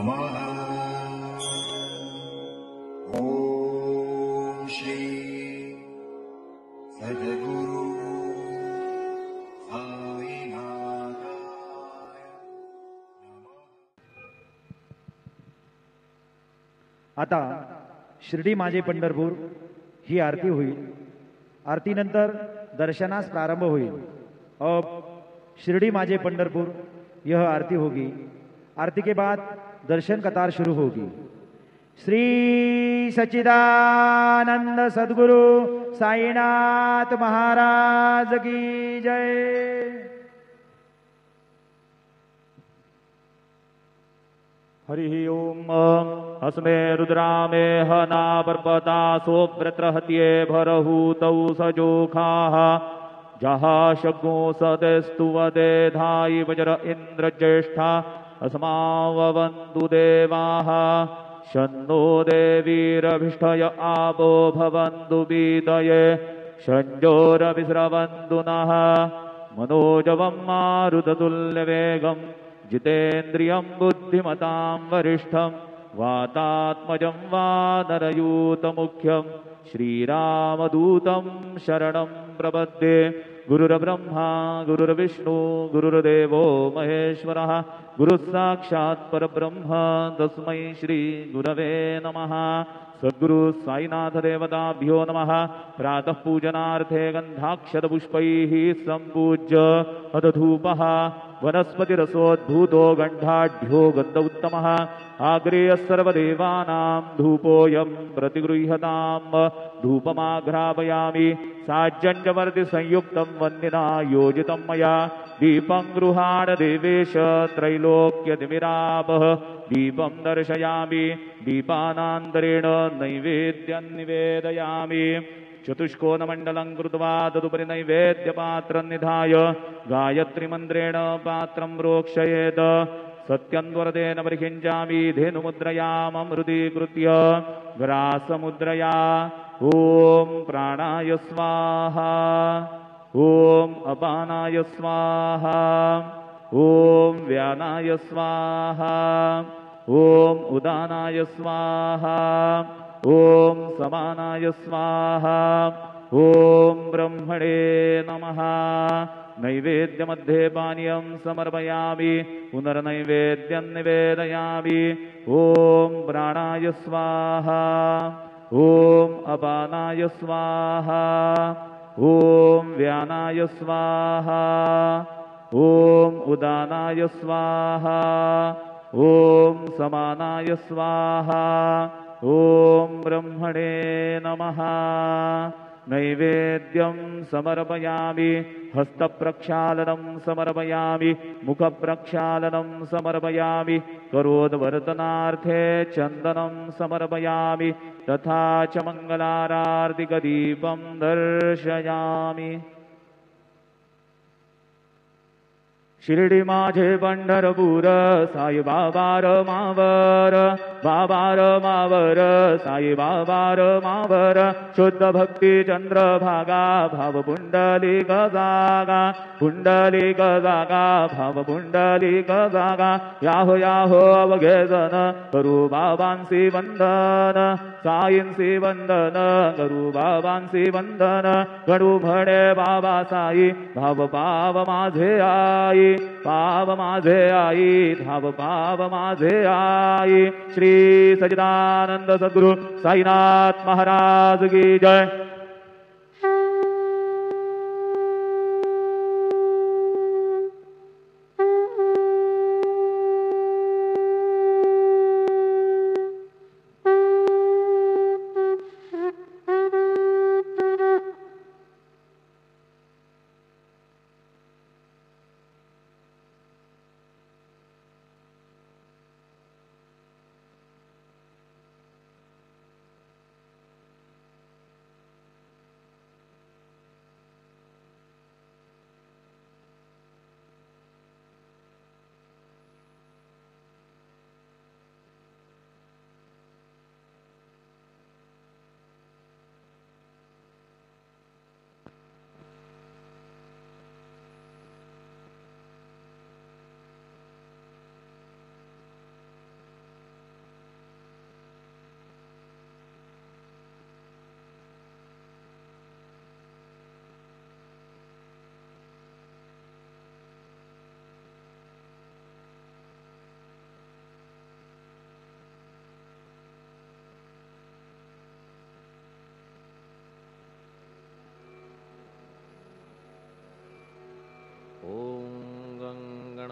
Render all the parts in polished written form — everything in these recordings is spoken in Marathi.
नमः। ओम श्री सद्गुरु साईनाथाय नमः। आता शिर्डी माझे पंढरपूर ही आरती होईल। आरतीनंतर दर्शनास प्रारंभ होईल। अब शिरडी माझे पंढरपुर यह आरती होगी। आरती के बाद दर्शन कतार शुरू होगी। श्री सच्चिदानंद सद्गुरु साईनाथ महाराज की जय। हरि ओम। अस्मे रुद्रामे हना पर्पता सोव्रत्रहत्ये भरहूतौ सजोखाः जहा शग्नो सदेस्तु वदे धायि वज्र इन्द्रज्येष्ठा अस्माववन्तु देवाः शन्नो देवीरभिष्टय आपो भवन्तु बीतये शञ्जोरभिस्रवन्तु नः मनोजवं मारुततुल्यवेगं जितेन्द्रियं बुद्धिमतां वरिष्ठं वातात्मजं वानरयूतमुख्यं श्रीरामदूतं शरणं प्रपद्ये। गुरुर्ब्रह्मा गुरुर्विष्णु गुरुर्देवो महेश्वरः गुरुस्साक्षात् परब्रह्म तस्मै श्री गुरवे नमः। सद्गुरु साईनाथ देवताभ्यो नमः। प्रातः पूजनार्थे गन्धाक्षतपुष्पैः सम्पूज्य अदधूपः वनस्पतिरसोद्भूतो गन्धाढ्यो गन्ध उत्तमः आग्रेयः सर्वदेवानां धूपोऽयं प्रतिगृह्यताम्। धूपमाघ्रापयामि साज्जन्यवर्ति संयुक्तं वन्दिना योजितं मया दीपं गृहाण देवेश त्रैलोक्यतिमिरापः दीपं दर्शयामि दीपानान्तरेण नैवेद्यं निवेदयामि। चतुष्कोणमण्डलं कृत्वा तदुपरि नैवेद्यपात्रं निधाय गायत्रीमन्त्रेण पात्रं प्रोक्षयेत्। सत्यन्वरदेन परिहिञ्जामि धेनुमुद्रयाममृतीकृत्य ग्रासमुद्रया। ॐ प्राणाय स्वाहा ॐ अपानाय स्वाहा ॐ व्यानाय स्वाहा ॐ उदानाय स्वाहा ॐ समानाय स्वाहा ॐ ब्रह्मणे नमः। नैवेद्यमध्ये पानीयं समर्पयामि पुनर्नैवेद्यं निवेदयामि। ॐ प्राणाय स्वाहा ॐ अपानाय स्वाहा ॐ व्यानाय स्वाहा ॐ उदानाय स्वाहा ॐ समानाय स्वाहा ॐ ब्रह्मणे नमः। नैवेद्यं समर्पयामि हस्तप्रक्षालनं समर्पयामि मुखप्रक्षालनं समर्पयामि करोद्वर्तनार्थे चन्दनं समर्पयामि तथा च मङ्गलारार्तिकदीपं दर्शयामि। शिर्डी माझे पंढरपूर साई बाबार मावर बाबार मावर साई बाबार मावर शुद्ध भक्ती चंद्रभागा भाव पुंडलिक जागा पुंडलिक जागा भाव पुंडलिक जागा। याहो याहो अवघे जन करू बाबांसी वंदन साईंसी वंदन करू बाबांसी वंदन गणू म्हणे बाबा साई भाव पाव माझे आई पाव माझे आई धाव पाव माझे आई। श्री सच्चिदानंद सद्गुरु साईनाथ महाराज की जय।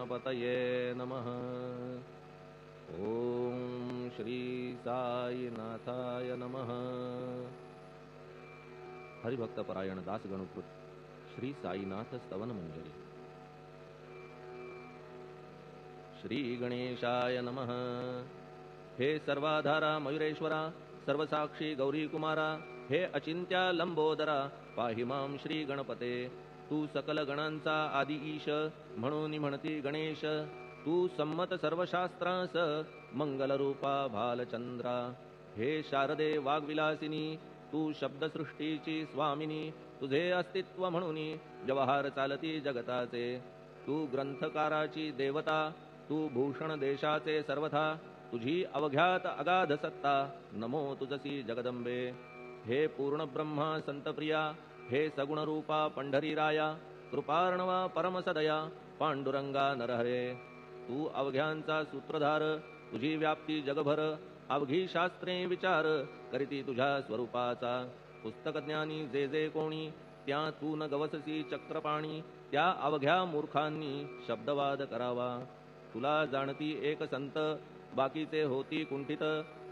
गणपतये नमः। ओम श्री साईनाथाय नमः। हरिभक्तपरायण दास गणकृत श्री साईनाथ स्तवन मंजरी। श्री गणेशाय नमः। हे सर्वाधारा मयुरेश्वरा, सर्वसाक्षी गौरी कुमारा, हे अचिंत्या लंबोदरा, पाहि मां श्री गणपते। तू सकल गणांचा आदि ईश, म्हणून म्हणती गणेश। तू संमत सर्वशास्त्रांस, मंगलरूपा भालचंद्रा। हे शारदे वाग्विलासिनी, तू शब्दसृष्टीची स्वामिनी। तुझे अस्तित्व म्हणून व्यवहार चालती जगताचे। तू ग्रंथकाराची देवता, तू भूषण देशाचे सर्वथा। तुझी अवघ्यात अगाध सत्ता, नमो तुझसी जगदंबे। हे पूर्ण ब्रह्मा संतप्रिया, हे सगुण रूपा पंढरीराया। कृपार्णवा परमसदया, पांडुरंगा नरहरे। तू अवघ्यांचा सूत्रधार, तुझी व्याप्ती जगभर। अवघी शास्त्रे विचार, करीती तुझ्या स्वरूपाचा। पुस्तकज्ञानी जे जे कोणी, त्या तू न गवससी चक्रपाणी। त्या अवघ्या मूर्खांनी शब्दवाद करावा। तुला जाणती एक संत, बाकीचे होती कुंठित।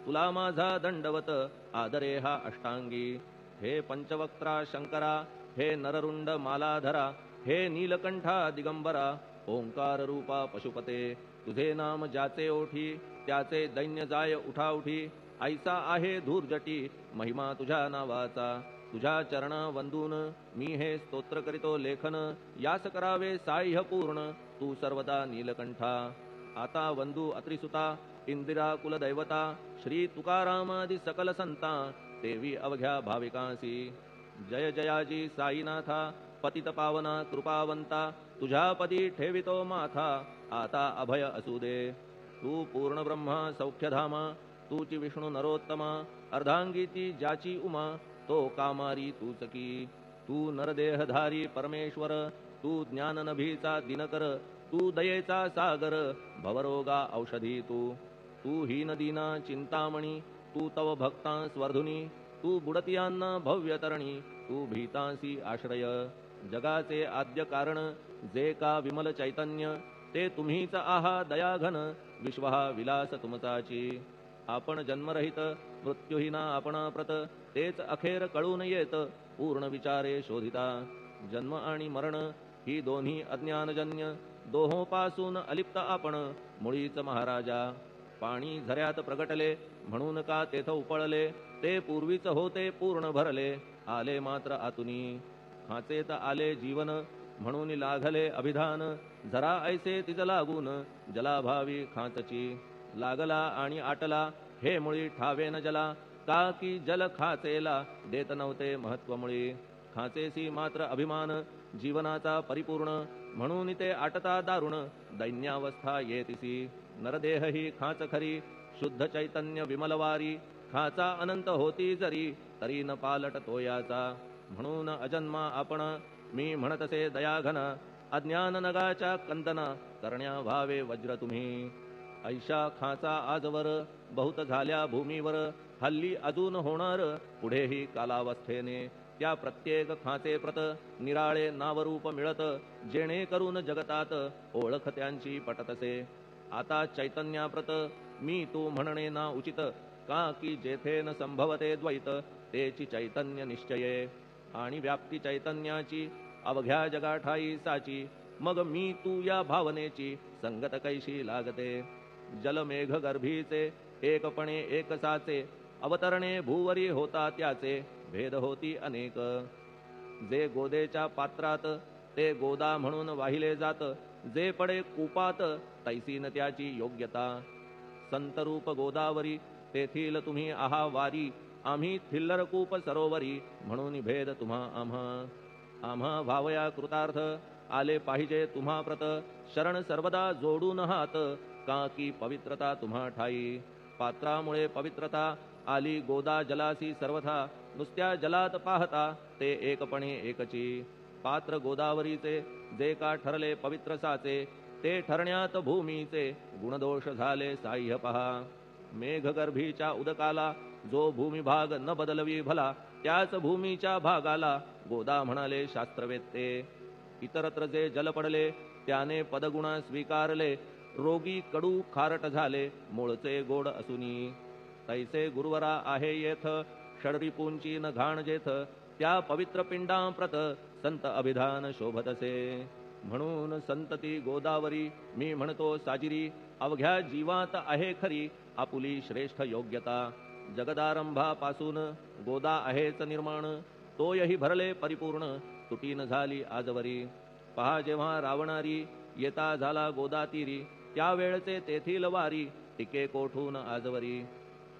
तुला माझा दंडवत, आदरे हा अष्टांगी। हे पंचवक्त्रा शंकरा, हे नररुंड मालाधरा। हे नीलकंठा दिगंबरा, ओंकार रूपा पशुपते। तुझे नाम ज्याचे ओठी, त्याचे दैन्य जाय उठाउठी। ऐसा आहे धूर्जटी, महिमा तुझ्या नावाचा। तुझ्या चरण वंदून मी हे स्तोत्र करीतो लेखन। यास करावे साह्य पूर्ण, तू सर्वदा नीलकंठा। आता वंदू अत्रिसुता, इंदिरा कुलदैवता। श्री तुकारामादि सकल संता, देवी अवघ्या भाविकांसी। जय जयाजी साईनाथा, पतित पावना कृपावंता। तुझ्या पदी ठेवितो माथा, आता अभय असू दे। तू पूर्ण ब्रह्मा सौख्यधामा, तूची विष्णू नरोत्तमा। अर्धांगी ती ज्याची उमा, तो कामारी तूच की। तू नरदेहधारी परमेश्वर, तू ज्ञाननभीचा दिनकर। तू दयेचा सागर, भवरोगा औषधी तू। तू हीन दीना चिंतामणी, तू तव भक्तां स्वर्धुनी। तू बुडतियांना भव्यतरणी, तू भीतांसी आश्रय। जगाचे आद्य कारण, जे का विमल चैतन्य। ते तुम्हीच आहा दयाघन, विश्व हा विलास तुमचाची। आपण जन्मरहित, मृत्युहीना आपण प्रत। तेच अखेर कळून येत, पूर्ण विचारे शोधिता। जन्म आणि मरण ही दोन्ही अज्ञानजन्य। दोहोपासून अलिप्त आपण, मुळीच महाराजा। पाणी झऱ्यात प्रगटले, म्हणून का तेथ उपळले। ते पूर्वीच होते पूर्ण भरले, आले मात्र आतुनी। खाचेत आले जीवन, म्हणून लागले अभिधान। जरा ऐसे तिज लागून, जलाभावी खाचची। लागला आणि आटला, हे मुळी ठावे न जला। का की जल खाचेला, देत नव्हते महत्व मुळी। खाचेसी मात्र अभिमान, जीवनाचा परिपूर्ण। म्हणून ते आटता दारुण, दैन्यावस्था येतिसी। नरदेह ही खाच खरी, शुद्ध चैतन्य विमलवारी। खाचा अनंत होती जरी, तरी न पालट तोयाचा। म्हणून अजन्मा आपण, मी म्हणतसे दयाघन। अज्ञान नगाच्या कंदना, करण्या व्हावे वज्र तुम्ही। ऐशा खाचा आजवर, बहुत झाल्या भूमीवर। हल्ली अजून होणार, पुढेही कालावस्थेने। त्या प्रत्येक खाचे प्रत, निराळे नावरूप मिळत। जेणे करून जगतात, ओळख त्यांची पटतसे। आता चैतन्याप्रत, मी तू म्हणणे ना उचित। का की जेथे न संभवते द्वैत, तेची चैतन्य निश्चये। आणि व्याप्ती चैतन्याची, अवघ्या जगाठाई साची। मग मी तू या भावनेची, संगत कैशी लागते। जलमेघ गर्भीचे, एकपणे एकसाचे। अवतरणे भूवरी होता त्याचे, भेद होती अनेक। जे गोदेच्या पात्रात, ते गोदा म्हणून वाहिले जात। जे पडे कूपात, तैसीन त्याची योग्यता। संतरूप गोदावरी, तेथील तुम्ही आहा वारी। आम्ही थिल्लर कूप सरोवरी, म्हणून भेद तुम्हा आम्हा। आम्हा भावया कृतार्थ, आले पाहिजे तुम्हा प्रत। शरण सर्वदा जोडून हात, का की पवित्रता तुम्हा ठाई। पात्रामुळे पवित्रता, आली गोदा जलासी सर्वथा। नुसत्या जलात पाहता, ते एकपणे एकची। पात्र गोदावरीचे, जे का ठरले पवित्र साचे। ते ठरण्यात भूमीचे, गुणदोष झाले साह्य पहा। मेघगर्भीच्या उदकाला, जो भूमिभाग न बदलवी भला। त्याच भूमीच्या भागाला, गोदा म्हणाले शास्त्रवेत्ते। इतरत्र जे जल पडले, त्याने पदगुणा स्वीकारले, रोगी कडू खारट झाले, मूळचे गोड असुनी. तैसे गुरुवरा आहे येथ, षडरिपूंची न घाण जेथ, त्या पवित्र पिंडाप्रत संत अभिधान शोभतसे. म्हणून संतती गोदावरी, मी म्हणतो साजिरी, अवघ्या जीवात आहे खरी आपुली श्रेष्ठ योग्यता. जगदारंभापासून गोदा आहेच निर्माण, तोयही भरले परिपूर्ण, तुटीन झाली आजवरी. पहा जेव्हा रावणारी येता झाला गोदातीरी, त्यावेळचे तेथील वारी टिके कोठून आजवरी.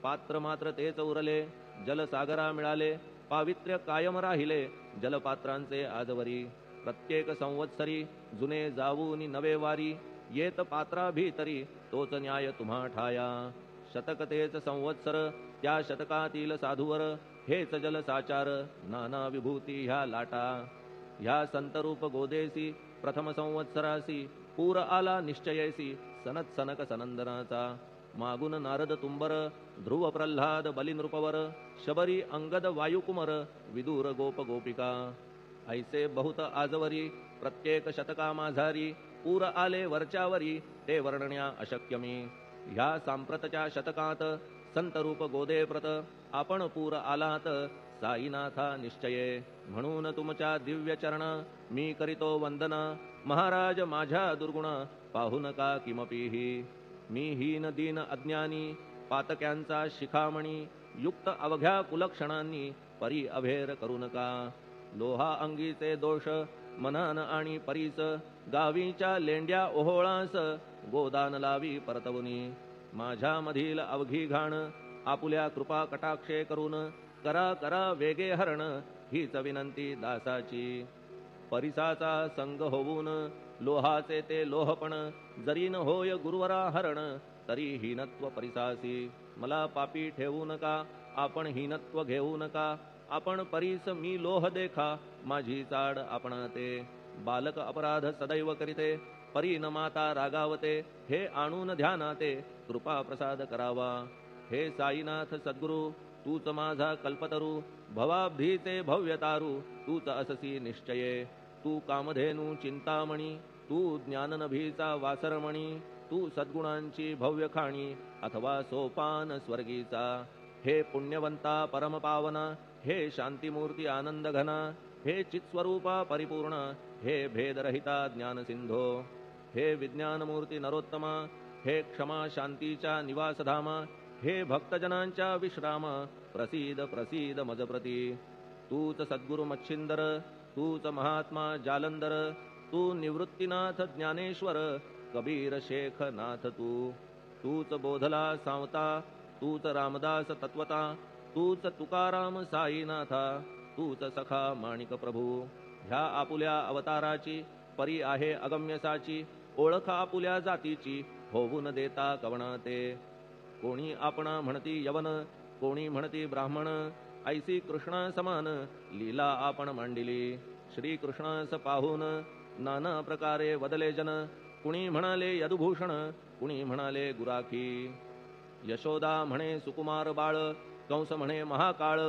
पात्र मात्र तेच उरले, जलसागरा मिळाले, पावित्र्य कायम राहिले जलपात्रांचे आजवरी. प्रत्येक संवत्सरी जुने जाऊन नवे वारी, येत पात्रा भीतरी तोच न्याय तुम्हा ठाया. शतक तेच संवत्सर, त्या शतकातील साधूवर हेच जलसाचार, नाना विभूती ह्या लाटा. ह्या संतरूप गोदेसी प्रथम संवत्सरासी, पूर आला निश्चयेसी सनत सनक सनंदनाचा. मागून नारद तुंबर, ध्रुव प्रल्हाद बलिनृपवर, शबरी अंगद वायुकुमर, विदूर गोप गोपिका. ऐसे बहुत आजवरी प्रत्येक शतका माझारी, पूर आले वरच्यावरी ते वर्णण्या अशक्य मी. ह्या सांप्रतच्या शतकात संतरूप गोदे प्रत, आपण पूर आलात साईनाथा निश्चये. म्हणून तुमच्या दिव्य चरण मी करीतो वंदना, महाराज माझ्या दुर्गुण पाहू नका किमपीही. मी हीन दीन अज्ञानी, पातक्यांचा शिखामणी, युक्त अवघ्या कुलक्षणांनी परी अभेर करू नका. लोहा अंगीचे दोष मनन आणि परीस, गावीच्या लेंड्या ओहोळास गोदान लावी परतवुनी. माझ्या मधील अवघी घाण आपुल्या कृपा कटाक्षे करून, करा करा वेगे हरण हीच विनंती दासाची. परिसाचा संग होऊन लोहाचे ते लोहपण, जरीन होय गुरुवरा हरण तरी हीनत्व परिसासी. मला पापी ठेवू नका, आपण हीनत्व घेऊ नका. आपण परीस मी लोह देखा, माझी चाड आपणाते. बालक अपराध सदैव करीते, परी न माता रागावते. हे आणून ध्यानाते कृपा प्रसाद करावा. हे साईनाथ सद्गुरु, तूच माझा कल्पतरू, भवाब्धीचे भव्यतारू तूच अससी निश्चये. तू कामधेनू चिंतामणी, तू ज्ञाननभीचा वासरमणी, तू सद्गुणांची भव्य खाणी अथवा सोपान स्वर्गीचा. हे पुण्यवंता परमपावना, हे शांतीमूर्ती आनंद घना, हे चित्स्वरूपा परिपूर्ण, हे भेदरहिता ज्ञानसिंधो. हे विज्ञानमूर्ती नरोत्तमा, हे क्षमा शांतीच्या निवासधामा, हे भक्तजनांच्या विश्राम, प्रसीद प्रसीद मजप्रती. तूच सद्गुरु मच्छिंदर, तूच महात्मा जालंधर, तू निवृत्तीनाथ ज्ञानेश्वर, कबीर शेख नाथ तू. तूच बोधला सांवता, तूच रामदास तत्वता, तूच तुकाराम साईनाथा, तूच सखा माणिक प्रभू. ह्या आपुल्या अवताराची परी आहे अगम्यसाची, ओळख आपुल्या जातीची होऊन देता कवणाते. कोणी आपणा म्हणती यवन, कोणी म्हणती ब्राह्मण, ऐसी कृष्णा समान लीला आपण मांडिली. श्रीकृष्णास पाहून नाना प्रकारे वदले जन, कुणी म्हणाले यदुभूषण, कुणी म्हणाले गुराखी. यशोदा म्हणे सुकुमार बाळ, कंस म्हणे महाकाळ,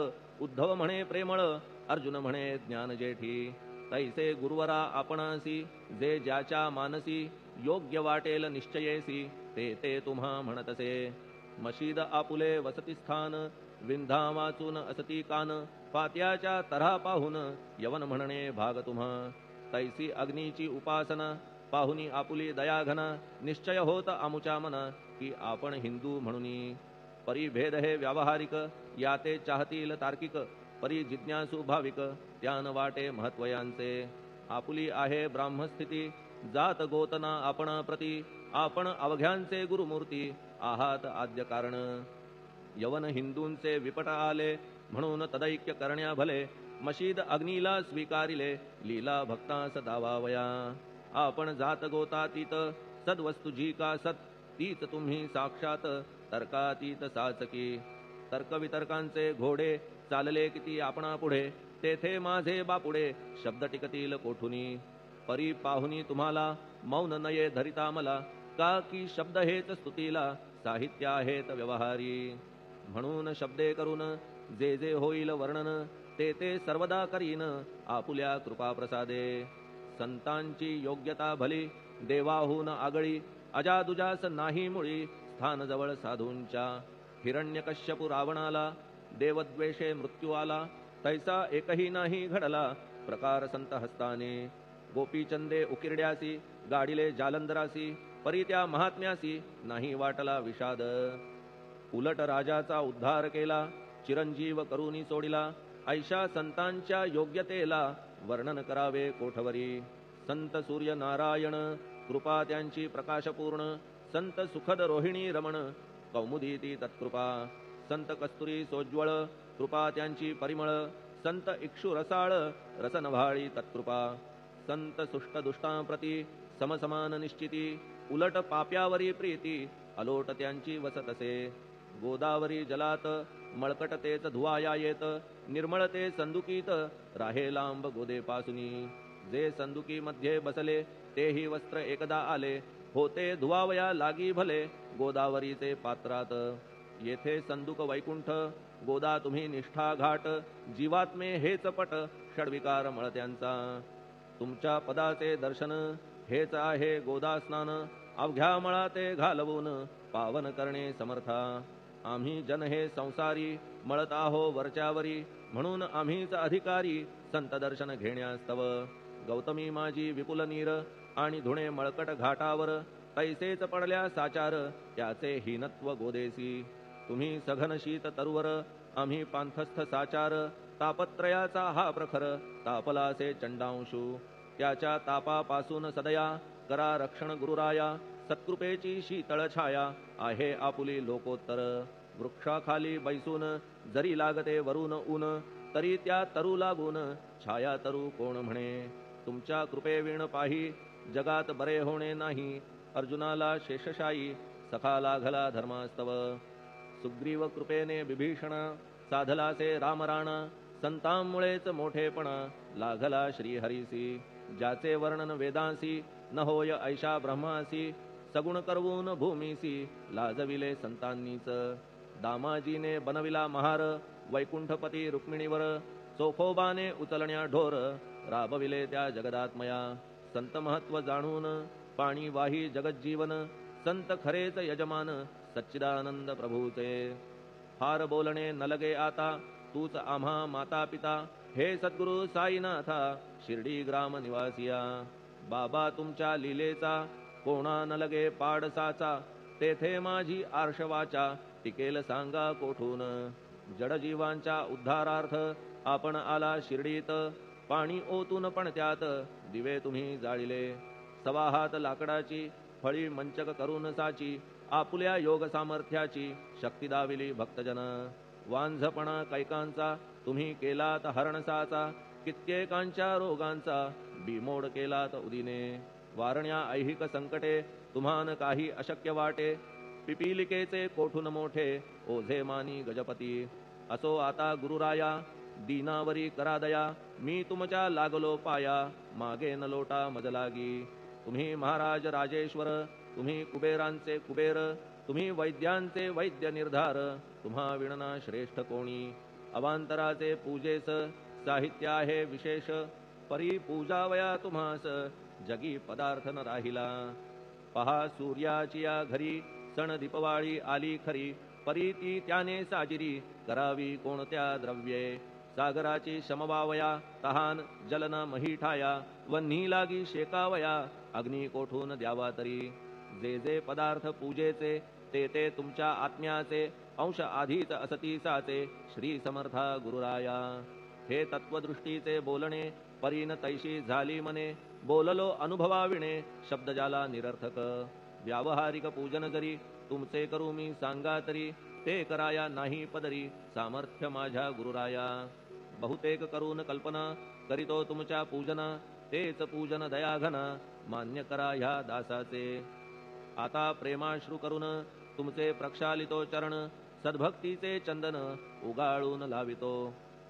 उद्धव म्हणे प्रेमळ, अर्जुन म्हणे ज्ञानजेठी. तैसे गुरुवरा आपणासी, जे ज्याच्या मानसी योग्य वाटेल निश्चयेसी, ते ते तुम्हा म्हणतसे. मशीद आपुले वसती स्थान, विंधा वाचून असती कान, पात्याच्या तऱ्हा पाहून यवन म्हणणे भाग तुम्हा. तैसी अग्नीची उपासना पाहुनी आपुली दयाघना, निश्चय होत आमुच्या मना की आपण हिंदू म्हणूनी. परी भेद हे व्यावहारिक, याते चाहतील तार्किक, परी जिज्ञासू भाविक, त्यान वाटे महत्वयांचे. आपुली आहे ब्राह्मस्थिती, जात गोतना आपणा प्रती, आपण अवघ्यांचे गुरुमूर्ती आहात आद्य कारण. यवन हिंदूंचे विपट आले, म्हणून तदैक्य करण्या भले, मशीद अग्नीला स्वीकारिले, लीला भक्तास दावावया. आपण जात गोतातीत, सद्वस्तू जी का सत, तीच तुम्ही साक्षात तर्कातीत साचकी. तर्कवितर्कांचे घोडे चालले किती आपणा पुढे, तेथे माझे बापुडे शब्द टिकतील कोठुनी. परी पाहुनी तुम्हाला मौन नये धरिता मला, का की शब्द हेच स्तुतीला साहित्य आहेत व्यवहारी. म्हणून शब्दे करून जे जे होईल वर्णन, ते ते सर्वदा करीन आपुल्या कृपा प्रसादे. संतांची योग्यता भली देवाहून आगळी अजादुजास नाही मुळी स्थान जवळ साधूंच्या हिरण्यकश्यपू रावणाला देवद्वेषे मृत्यू आला तैसा एकही नाही घडला प्रकार संत हस्ताने गोपीचंदे उकिरड्यासी गाडिले जालंधरासी परी त्या महात्म्यासी नाही वाटला विषाद उलट राजाचा उद्धार केला चिरंजीव करुनी सोडिला ऐशा संतांच्या योग्यतेला वर्णन करावे कोठवरी संत सूर्य नारायण कृपा त्यांची प्रकाशपूर्ण संत सुखद रोहिणी रमण कौमुदी ती तत्कृपा संत कस्तुरी सोज्वळ कृपा त्यांची परिमळ संत इक्षु रसाळ रसनभाळी तत्कृपा संत सुष्ट दुष्टांप्रती समसमान निश्चिती उलट पाप्यावरी प्रीती अलोट त्यांची वसतसे गोदावरी जलात मळकट तेच धुवाया येत निर्मळ ते संदुकीत राहे लांब गोदेपासुनी जे संदुकी मध्ये बसले तेही वस्त्र एकदा आले होते धुवावया लागी भले गोदावरीचे पात्रात येथे संदुक वैकुंठ गोदा तुम्ही निष्ठा घाट जीवात्मे हेच पट षडविकार मळत्यांचा तुमच्या पदाचे दर्शन हेच आहे गोदा स्नान अवघ्या मळा ते घालवून पावन करणे समर्था आम्ही जन हे संसारी मळत आहो वरच्यावरी म्हणून आम्हीच अधिकारी संत दर्शन घेण्यास्तव गौतमी माझी विपुल नीर आणि धुणे मळकट घाटावर तैसेच पडल्या साचार त्याचे हीनत्व गोदेसी तुम्ही सघन शीत तरुवर आम्ही पांथस्थ साचार तापत्रयाचा हा प्रखर तापलासे चंडांशू त्याच्या तापापासून सदया करा रक्षण गुरुराया सत्कृपेची शीतळ छाया आहे आपुली लोकोत्तर वृक्षाखाली बैसून जरी लागते वरून ऊन तरी त्या तरू लागून छाया तरू कोण म्हणे तुमच्या कृपेविण पाही जगात बरे होणे नाही अर्जुनाला शेषशायी सखा लागला धर्मास्तव सुग्रीव कृपेने विभीषण साधलासे रामराणा संतांमुळेच मोठेपणा लागला श्रीहरीसी ज्याचे वर्णन वेदांसी न होय ऐशा ब्रह्मासी सगुण करवून भूमीसी लाजविले संतांनीच दामाजीने बनविला महार वैकुंठपती रुक्मिणीवर चोखोबाने उचलण्या ढोर राबविले त्या जगदात्मया संत महत्व जाणून पाणी वाही जगज्जीवन संत खरेच यजमान सच्चिदानंद प्रभूचे फार बोलणे न लगे आता तूच आम्हा माता पिता हे सद्गुरु साईनाथा शिर्डी ग्राम निवासिया बाबा तुमच्या लीलेचा कोणा न लगे पाडसाचा तेथे माझी आर्षवाचा टिकेल सांगा कोठून जडजीवांच्या उद्धारार्थ आपण आला शिर्डीत पाणी ओतून पण त्यात दिवे तुम्ही जाळिले सवा हात लाकडाची फळी मंचक करून साची आपुल्या योग सामर्थ्याची शक्ती दाविली भक्तजन वांझपणा कैकांचा तुम्ही केलात हरणसाचा कित्येकांच्या रोगांचा बिमोड केलात उदिने वारण्या ऐहिक संकटे तुम्हान काही अशक्य वाटे पिपीलिकेचे कोठून मोठे ओझे मानी गजपती असो आता गुरुराया दीनावरी करा दया मी तुमच्या लागलो पाया मागे न लोटा मजलागी तुम्ही महाराज राजेश्वर तुम्ही कुबेरांचे कुबेर तुम्ही वैद्यांचे वैद्य निर्धार तुम्हा विणना श्रेष्ठ कोणी अवांतराचे पूजेस साहित्य आहे विशेष परी पूजावया तुम्हास जगी पदार्थ न राहिला पहा सूर्याची या घरी सण दीपवाळी आली खरी परी ती त्याने साजिरी करावी कोणत्या द्रव्ये सागराची शमवावया तहान जलन महीठाया वन्ही लागी शेकावया अग्नी कोठून द्यावा तरी जे जे पदार्थ पूजेचे ते ते तुमच्या आत्म्याचे अंश आधीच असतीसाचे श्री समर्था गुरुराया हे तत्वदृष्टीचे बोलणे परीन तैशी झाली मने बोललो अनुभवाविणे शब्द जाला निरर्थक व्यावहारिक पूजन जरी तुमचे करू मी सांगा तरी ते कराया नाही पदरी सामर्थ्य माझ्या गुरुराया बहुतेक करून कल्पना करीतो तुमच्या पूजना तेच पूजन दयाघन मान्य करा ह्या दासाचे आता प्रेमाश्रू करून तुमचे प्रक्षालितो चरण सद्भक्तीचे चंदन उगाळून लावितो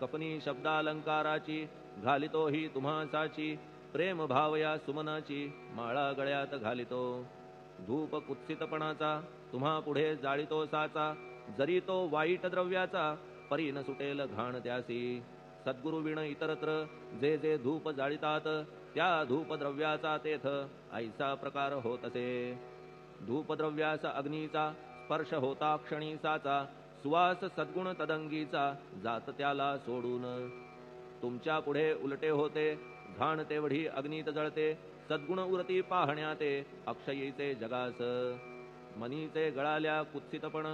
कपनी शब्दालंकाराची घालितो ही तुम्हासाची प्रेम भावया सुमनाची माळा गळ्यात घालितो धूप कुत्सितपणाचा तुम्हा पुढे जाळितो साचा जरी तो वाईट द्रव्याचा परी न सुटेल घाण त्यासी सद्गुरुविण इतरत्र जे जे धूप जाळितात त्या धूपद्रव्याचा तेथ ऐसा प्रकार होतसे. धूपद्रव्यास अग्नीचा स्पर्श होता क्षणी साचा सुवास सद्गुण तदंगीचा जात त्याला सोडून. तुमच्या पुढे उलटे होते घाण तेवढी अग्नीत जळते सद्गुण उरती पाहण्याते अक्षयीचे जगास. मनीचे गळाल्या कुत्सितपण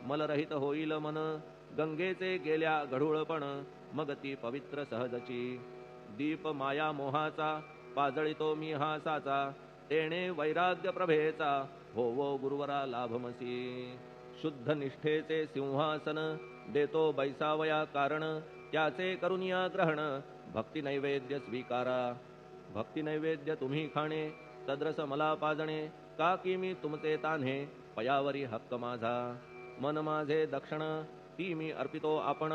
मलरहित होईल मन गंगेचे गेल्या गढूळपण मग ती पवित्र सहजची. दीप माया मोहाचा पाजळितो मी हा साचा तेणे वैराग्य प्रभेचा होवो गुरुवरा लाभमसी. शुद्ध निष्ठेचे सिंहासन देतो बैसावया कारण त्याचे करुनिया ग्रहण भक्ती नैवेद्य स्वीकारा. भक्ती नैवेद्य तुम्ही खाणे तद्रस मला पाजणे का की मी तुमचे तान्हे पयावरी हक्क माझा. मन माझे दक्षिण ती मी अर्पितो आपण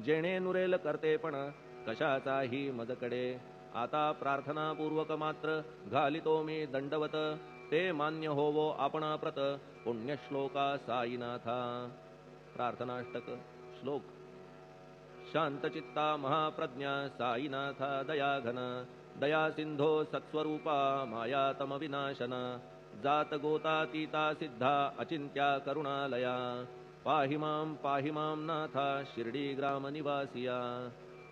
जेणे नुरेल करते पण कशाचाही मजकडे. आता प्रार्थनापूर्वक मात्र घालितो मी दंडवत ते मान्य होवो आपण प्रत पुण्यश्लोका साईनाथा. प्रार्थनाष्टक श्लोक. शांतचित्ता महाप्रज्ञा साईनाथा दयाघन दया सिंधो सत्स्वरूपा मायातम विनाशन जात गोतातीता सिद्धा अचिंत्या करुणालया पाहि मां नाथा शिर्डी ग्राम निवासिया.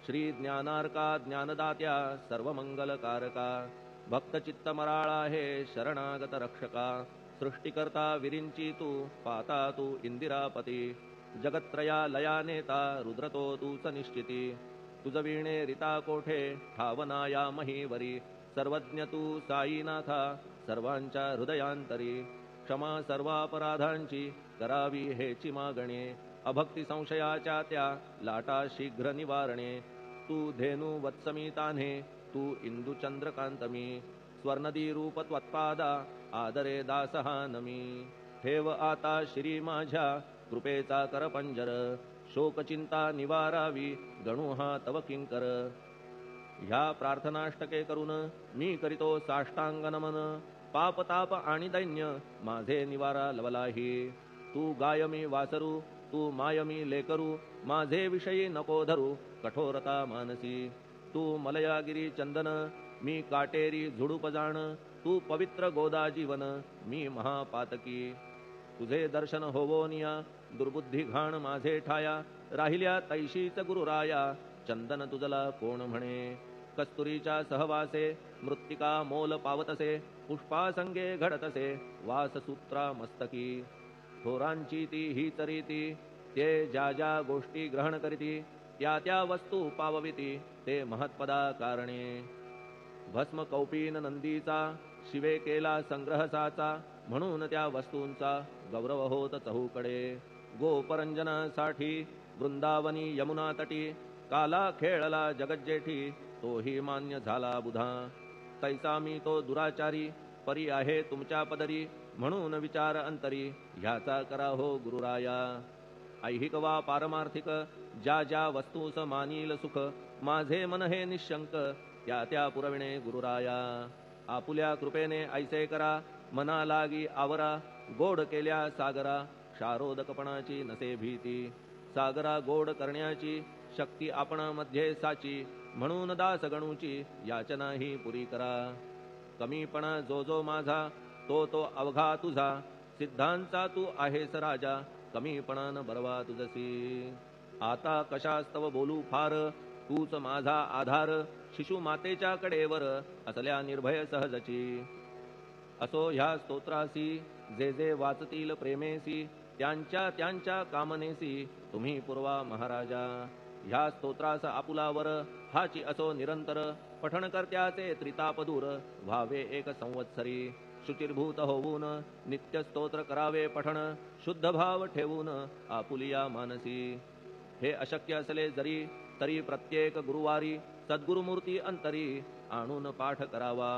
श्री ज्ञानार्का ज्ञानदात्या सर्वमंगलकारका भक्तचित्तमराळा हे शरणागत रक्षका. सृष्टिकर्ता विरिंची तू पाता तू इंदिरापती जगत्त्रया लया नेता रुद्रतो तूच निश्चिती. तुझ वीणे रिता कोठे ठावनाया महीवरी सर्वज्ञ तू साईनाथा सर्वांच्या हृदयांतरी. क्षमा सर्वापराधांची करावी हेची मागणे अभक्ती संशयाच्या त्या लाटा शीघ्र निवारणे. तू धेनू वत्समी तान्हे तू इंदू चंद्रकांतमी स्वर्णदी रूप त्वत्पादा आदरे दासहा नमी. ठेव आता श्री माझ्या कृपेचा करपंजर शोकचिंता निवारावी गणू हा तव किंकर. ह्या प्रार्थनाष्टके करून मी करीतो साष्टांग नमन पापताप आणि दैन्य माझे निवारा लवलाही. तू गायमी वासरू तू मायमी लेकरू माझे विषयी नको धरू कठोरता मानसी. तू मलयागिरी चंदन मी काटेरी झुडूप जाण तू पवित्र गोदा जीवन मी महापातकी. तुझे दर्शन होवोनिया दुर्बुद्धी घाण माझे ठाया राहिल्या तैशीच गुरुराया चंदन तुझला कोण म्हणे. कस्तुरीच्या सहवासे मृत्तिका मोल पावतसे पुष्पासंगे घडतसे वाससूत्रा मस्तकी. थोरांची ती हीच रीती ते ज्या ज्या गोष्टी ग्रहण करीती त्या त्या वस्तू पावविती ते महत्पदा कारणे. भस्म कौपीन नंदीचा शिवे केला संग्रह साचा म्हणून त्या वस्तूंचा गौरव होत चहूकडे. गोपरंजनासाठी वृंदावनी यमुना तटी काला खेळला जगज्जेठी तोही मान्य झाला बुधा. तैसा मी तो दुराचारी परी आहे तुमच्या पदरी म्हणून विचार अंतरी ह्याचा करा हो गुरुराया. ऐहिक वा पारमार्थिक ज्या ज्या वस्तूस मानील सुख माझे मन हे निशंक त्या त्या पुरविणे गुरुराया. आपुल्या कृपेने ऐसे करा मना लागी आवरा गोड केल्या सागरा क्षारोदकपणाची नसे भीती. सागरा गोड करण्याची शक्ती आपणामध्ये साची म्हणून दास गणूची याचना ही पुरी करा. कमीपणा जो जो माझा तो तो अवघा तुझा सिद्धांचा तू आहेस राजा कमीपणान बरवा तुझसी. आता कशास्तव बोलू फार तूच माझा आधार शिशु मातेच्या कडेवर असल्या निर्भय सहजची. असो ह्या स्तोत्रासी जे जे वाचतील प्रेमेसी त्यांच्या त्यांच्या कामनेसी तुम्ही पुरवा महाराजा. ह्या स्तोत्रास आपुलावर हाची असो निरंतर पठणकर्त्याचे त्रिताप दूर व्हावे एक संवत्सरी. शुचिर्भूत होऊन नित्य स्तोत्र करावे पठण शुद्ध भाव ठेवून आपुलिया मानसी. हे अशक्य असले जरी तरी प्रत्येक गुरुवारी सद्गुरुमूर्ती अंतरी आणून पाठ करावा.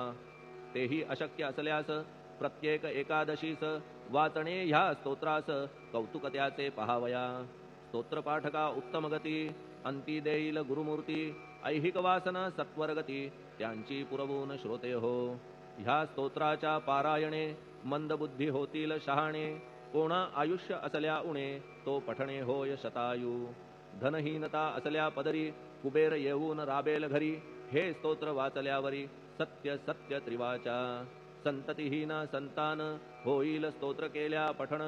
तेही अशक्य असल्यास प्रत्येक एकादशीस वाचणे ह्या स्तोत्रास कौतुक त्याचे पहावया. स्तोत्रपाठका उत्तम गती अंती देईल गुरुमूर्ती ऐहिक वासना सत्वरगती त्यांची पुरवून श्रोते हो. ह्या स्तोत्राच्या पारायणे मंदबुद्धी होतील शहाणे कोणा आयुष्य असल्या उणे तो पठणे होय शतायू. धनहीनता असल्या पदरी कुबेर येऊन राबेल घरी हे स्तोत्र वाचल्यावरी सत्य सत्य त्रिवाचा संततिहीन संतान होईल स्तोत्र केल्या पठण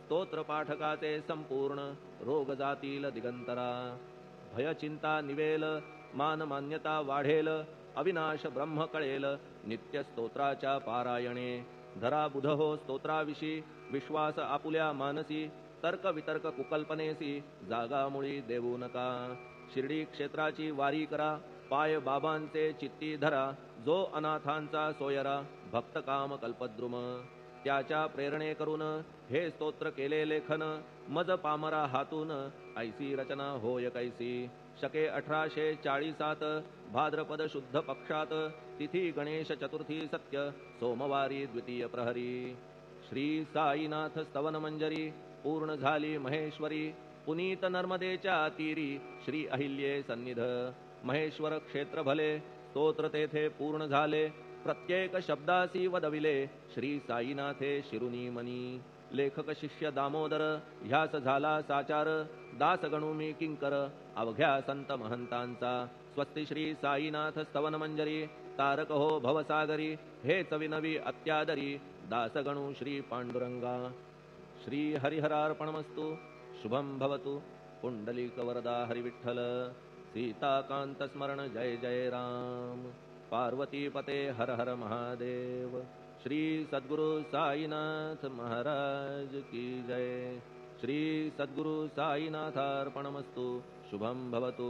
स्तोत्र पाठकाचे संपूर्ण रोग जातील दिगंतरा भय चिंता निवेल मान मान्यता वाढेल अविनाश ब्रह्म कळेल नित्य स्तोत्राच्या पारायणे धरा बुध हो स्तोत्राविषयी विश्वास आपुल्या मानसी तर्क वितर्क कुकल्पनेसी जागा मुळी देऊ नका शिर्डी क्षेत्राची वारी करा पाय बाबांचे चित्ती धरा जो अनाथांचा सोयरा भक्त काम कल्पद्रुम त्याच्या प्रेरणे करून हे स्तोत्र केले लेखन मज पामरा हातून ऐसी रचना होय कैसी शके 1840 भाद्रपद शुद्ध पक्षात तिथी गणेश चतुर्थी सत्य सोमवारी द्वितीय प्रहरी श्री साईनाथ स्तवन मंजरी पूर्ण झाली महेश्वरी पुनीत नर्मदेच्या तीरी श्री अहिल्ये सन्निध महेश्वर क्षेत्र भले स्तोत्र तेथे पूर्ण झाले प्रत्येक शब्दासी वदविले श्री साईनाथे शिरुनी मनी लेखक शिष्य दामोदर ह्यास झाला साचार दास गणू मी किंकर अवघ्या संत महंतांचा स्वस्ति श्री साईनाथ स्तवन मंजरी तारक हो भवसागरी हेच विनवी अत्यादरी दास गणू श्री पांडुरंगा श्री हरिहरार्पणमस्तु शुभम भवतु पुंडलिक वरदा हरिविठ्ठल सीताकांत स्मरण जय जय राम पार्वती पते हर हर महादेव श्री सद्गुरु साईनाथ महाराज की जय श्री सद्गुरु साईनाथार्पणमस्तु शुभम भवतु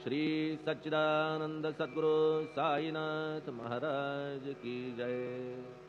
श्री सच्चिदानंद सद्गुरु साईनाथ महाराज की जय।